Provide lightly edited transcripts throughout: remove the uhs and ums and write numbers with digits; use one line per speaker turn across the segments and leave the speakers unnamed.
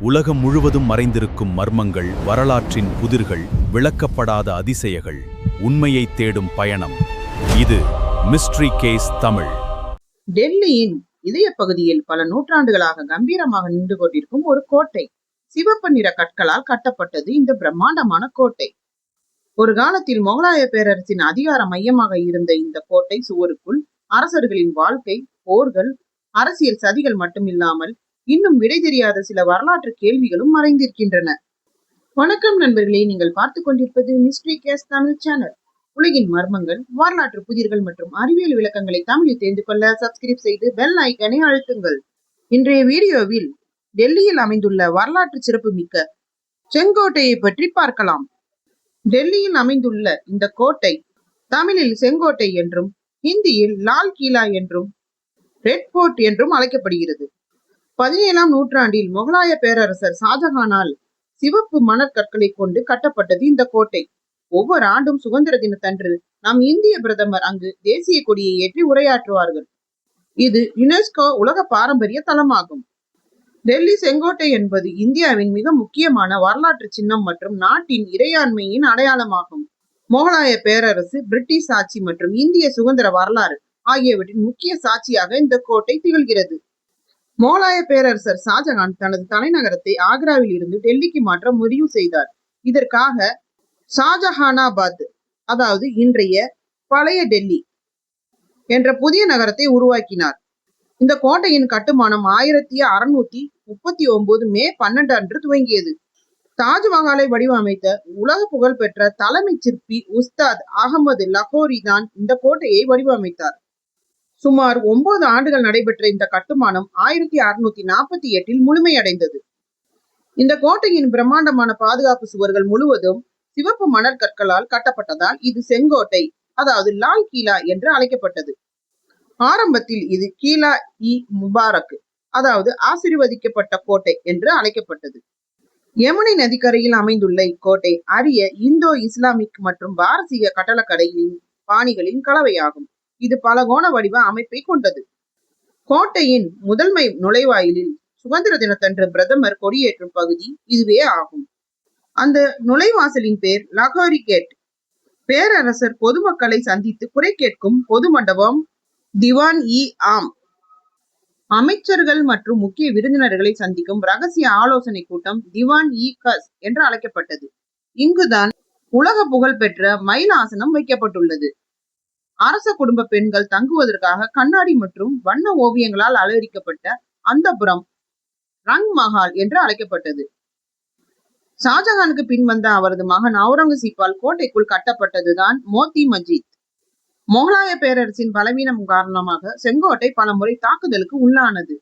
உலகம் முழுவதும் மறைந்திருக்கும் மர்மங்கள், வரலாற்றின் புதிர்கள், விளக்கப்படாத அதிசயங்கள், உண்மையை தேடும் பயணம். இது மிஸ்ட்ரி கேஸ் தமிழ்.
டெல்லியின் இதய பகுதியில் பல நூற்றாண்டுகளாக கம்பீரமாக நின்று கொண்டிருக்கும் ஒரு கோட்டை. சிவப்பு நிற கற்களால் கட்டப்பட்டது இந்த பிரம்மாண்டமான கோட்டை. ஒரு காலத்தில் முகலாய பேரரசின் அதிகார மையமாக இருந்த இந்த கோட்டை சுவருக்குள் அரசர்களின் வாழ்க்கை, போர்கள், அரசியல் சதிகள் மட்டுமில்லாமல் இன்னும் விடை தெரியாத சில வரலாற்று கேள்விகளும் மறைந்திருக்கின்றன. வணக்கம் நண்பர்களே, நீங்கள் பார்த்துக் கொண்டிருப்பது மிஸ்ட்ரி கேஸ் தமிழ் சேனல். உலகின் மர்மங்கள், வரலாற்று புதிர்கள் மற்றும் அறிவியல் விளக்கங்களை தமிழில் தெரிந்து கொள்ள சப்ஸ்கிரைப் செய்து பெல் ஐக்கனை அழுத்துங்கள். இன்றைய வீடியோவில் டெல்லியில் அமைந்துள்ள வரலாற்று சிறப்பு மிக்க செங்கோட்டையை பற்றி பார்க்கலாம். டெல்லியில் அமைந்துள்ள இந்த கோட்டை தமிழில் செங்கோட்டை என்றும், ஹிந்தியில் லால் கிலா என்றும், ரெட் போர்ட் என்றும் அழைக்கப்படுகிறது. 17ஆம் நூற்றாண்டில் முகலாய பேரரசர் ஷாஜஹானால் சிவப்பு மணற்கற்களை கொண்டு கட்டப்பட்டது இந்த கோட்டை. ஒவ்வொரு ஆண்டும் சுதந்திர தினத்தன்று நம் இந்திய பிரதமர் அங்கு தேசிய கொடியை ஏற்றி உரையாற்றுவார்கள். இது யுனெஸ்கோ உலக பாரம்பரிய தலமாகும். டெல்லி செங்கோட்டை என்பது இந்தியாவின் மிக முக்கியமான வரலாற்று சின்னம் மற்றும் நாட்டின் இறையாண்மையின் அடையாளமாகும். முகலாய பேரரசு, பிரிட்டிஷ் ஆட்சி மற்றும் இந்திய சுதந்திர வரலாறு ஆகியவற்றின் முக்கிய சாட்சியாக இந்த கோட்டை திகழ்கிறது. முகலாய பேரரசர் ஷாஜஹான் தனது தலைநகரத்தை ஆக்ராவில் இருந்து டெல்லிக்கு மாற்ற முடிவு செய்தார். இதற்காக ஷாஜஹானாபாத், அதாவது இன்றைய பழைய டெல்லி என்ற புதிய நகரத்தை உருவாக்கினார். இந்த கோட்டையின் கட்டுமானம் 1639 மே 12 அன்று துவங்கியது. தாஜ்மஹாலை வடிவமைத்த உலக புகழ்பெற்ற தலைமை சிற்பி உஸ்தாத் அகமது லகோரி தான் இந்த கோட்டையை வடிவமைத்தார். சுமார் 9 ஆண்டுகள் நடைபெற்ற இந்த கட்டுமானம் 1648 முழுமையடைந்தது. இந்த கோட்டையின் பிரம்மாண்டமான பாதுகாப்பு சுவர்கள் முழுவதும் சிவப்பு மணற்கற்களால் கட்டப்பட்டதால் இது செங்கோட்டை, அதாவது லால் கிலா என்று அழைக்கப்பட்டது. ஆரம்பத்தில் இது கிலா இ முபாரக், அதாவது ஆசீர்வதிக்கப்பட்ட கோட்டை என்று அழைக்கப்பட்டது. யமுனை நதிக்கரையில் அமைந்துள்ள இக்கோட்டை அரிய இந்தோ இஸ்லாமிக் மற்றும் பாரசீக கட்டடக்கலையின் பாணிகளின் கலவையாகும். இது பலகோண வடிவ அமைப்பை கொண்டது. கோட்டையின் முதன்மை நுழைவாயிலில் சுதந்திர தினத்தன்று பிரதமர் கொடியேற்றும் பகுதி இதுவே ஆகும். அந்த நுழைவாசலின் பேர் லகோரி கேட். பேரரசர் பொதுமக்களை சந்தித்து குறை கேட்கும் பொது மண்டபம் திவான் இ ஆம். அமைச்சர்கள் மற்றும் முக்கிய விருந்தினர்களை சந்திக்கும் ரகசிய ஆலோசனை கூட்டம் திவான் இ கஸ் என்று அழைக்கப்பட்டது. இங்குதான் உலக புகழ் பெற்ற மயில் ஆசனம் வைக்கப்பட்டுள்ளது. அரச குடும்ப பெண்கள் தங்குவதற்காக கண்ணாடி மற்றும் வண்ண ஓவியங்களால் அலங்கரிக்கப்பட்ட அந்தப்புறம் ரங் மஹால் என்று அழைக்கப்பட்டது. ஷாஜஹானுக்கு பின் வந்த அவரது மகன் அவுரங்கசீப்பால் கோட்டைக்குள் கட்டப்பட்டதுதான் மோத்தி மஸ்ஜித். முகலாய பேரரசின் பலவீனம் காரணமாக செங்கோட்டை பலமுறை தாக்குதலுக்கு உள்ளானது.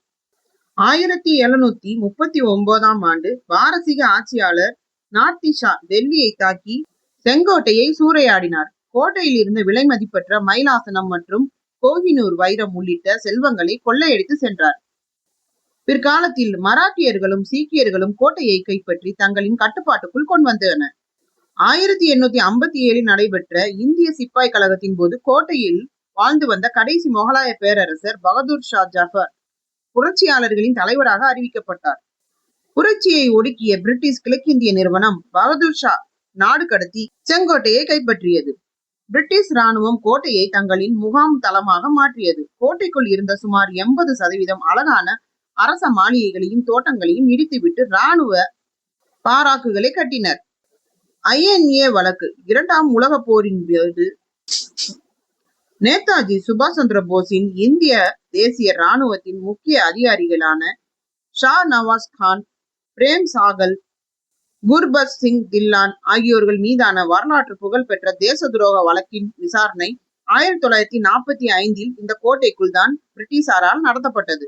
1739ஆம் ஆண்டு பாரசீக ஆட்சியாளர் நார்த்தி ஷா டெல்லியை தாக்கி செங்கோட்டையை சூறையாடினார். கோட்டையில் இருந்த விலை மதிப்பற்ற மயிலாசனம் மற்றும் கோஹினூர் வைரம் உள்ளிட்ட செல்வங்களை கொள்ளையடித்து சென்றார். பிற்காலத்தில் மராட்டியர்களும் சீக்கியர்களும் கோட்டையை கைப்பற்றி தங்களின் கட்டுப்பாட்டுக்குள் கொண்டு வந்தனர். 1857 நடைபெற்ற இந்திய சிப்பாய் கழகத்தின் போது கோட்டையில் வாழ்ந்து வந்த கடைசி முகலாய பேரரசர் பகதூர் ஷா ஜஃபர் புரட்சியாளர்களின் தலைவராக அறிவிக்கப்பட்டார். புரட்சியை ஒடுக்கிய பிரிட்டிஷ் கிழக்கிந்திய நிறுவனம் பகதூர் ஷா நாடு கடத்தி செங்கோட்டையை கைப்பற்றியது. பிரிட்டிஷ் ராணுவம் கோட்டையை தங்களின் முகாம் தளமாக மாற்றியது. கோட்டைக்குள் இருந்த சுமார் 80% அழகான அரச மாளிகைகளையும் தோட்டங்களையும் இடித்துவிட்டு ராணுவ பாராக்குகளை கட்டினர். INA வழக்கு. 2ஆம் உலக போரின் போது நேதாஜி சுபாஷ் சந்திர போஸின் இந்திய தேசிய ராணுவத்தின் முக்கிய அதிகாரிகளான ஷா நவாஸ் கான், பிரேம் சாகல், குர்பத் சிங் தில்லான் ஆகியோர்கள் மீதான வரலாற்று புகழ் பெற்ற தேச துரோக வழக்கின் விசாரணை 1945 இந்த கோட்டைக்குள் தான் பிரிட்டிஷாரால் நடத்தப்பட்டது.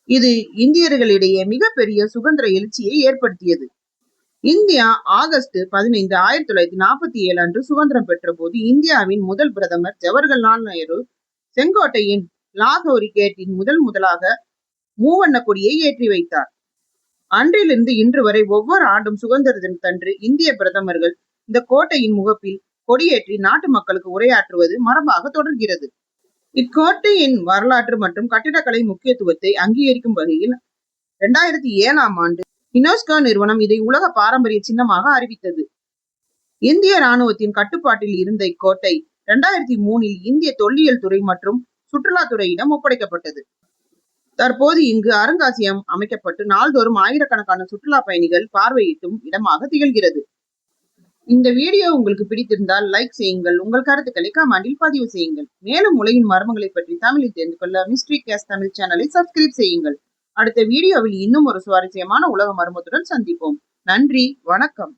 இது இந்தியர்களிடையே மிகப்பெரிய சுதந்திர எழுச்சியை ஏற்படுத்தியது. இந்தியா ஆகஸ்ட் 15, 1947 அன்று சுதந்திரம் பெற்ற போது இந்தியாவின் முதல் பிரதமர் ஜவஹர்லால் நேரு செங்கோட்டையின் லாகோரி கேட்டின் முதலாக மூவண்ண கொடியை ஏற்றி வைத்தார். அன்றிலிருந்து இன்று வரை ஒவ்வொரு ஆண்டும் சுதந்திர தினத்தன்று இந்திய பிரதமர்கள் இந்த கோட்டையின் முகப்பில் கொடியேற்றி நாட்டு மக்களுக்கு உரையாற்றுவது மரபாக தொடர்கிறது. இக்கோட்டையின் வரலாற்று மற்றும் கட்டிடக்கலை முக்கியத்துவத்தை அங்கீகரிக்கும் வகையில் 2007ஆம் ஆண்டு யுனெஸ்கோ நிறுவனம் இதை உலக பாரம்பரிய சின்னமாக அறிவித்தது. இந்திய ராணுவத்தின் கட்டுப்பாட்டில் இருந்த இக்கோட்டை 2003இல் இந்திய தொல்லியல் துறை மற்றும் சுற்றுலாத்துறையிடம் ஒப்படைக்கப்பட்டது. தற்போது இங்கு அருங்காட்சியகம் அமைக்கப்பட்டு நாள்தோறும் ஆயிரக்கணக்கான சுற்றுலா பயணிகள் பார்வையிட்டும் இடமாக திகழ்கிறது. இந்த வீடியோ உங்களுக்கு பிடித்திருந்தால் லைக் செய்யுங்கள். உங்கள் கருத்துக்களை கமெண்டில் பதிவு செய்யுங்கள். மேலும் உலகின் மர்மங்களை பற்றி தமிழில் தெரிந்து கொள்ள மிஸ்ட்ரி கேஸ் தமிழ் சேனலை சப்ஸ்கிரைப் செய்யுங்கள். அடுத்த வீடியோவில் இன்னும் ஒரு சுவாரஸ்யமான உலக மர்மத்துடன் சந்திப்போம். நன்றி, வணக்கம்.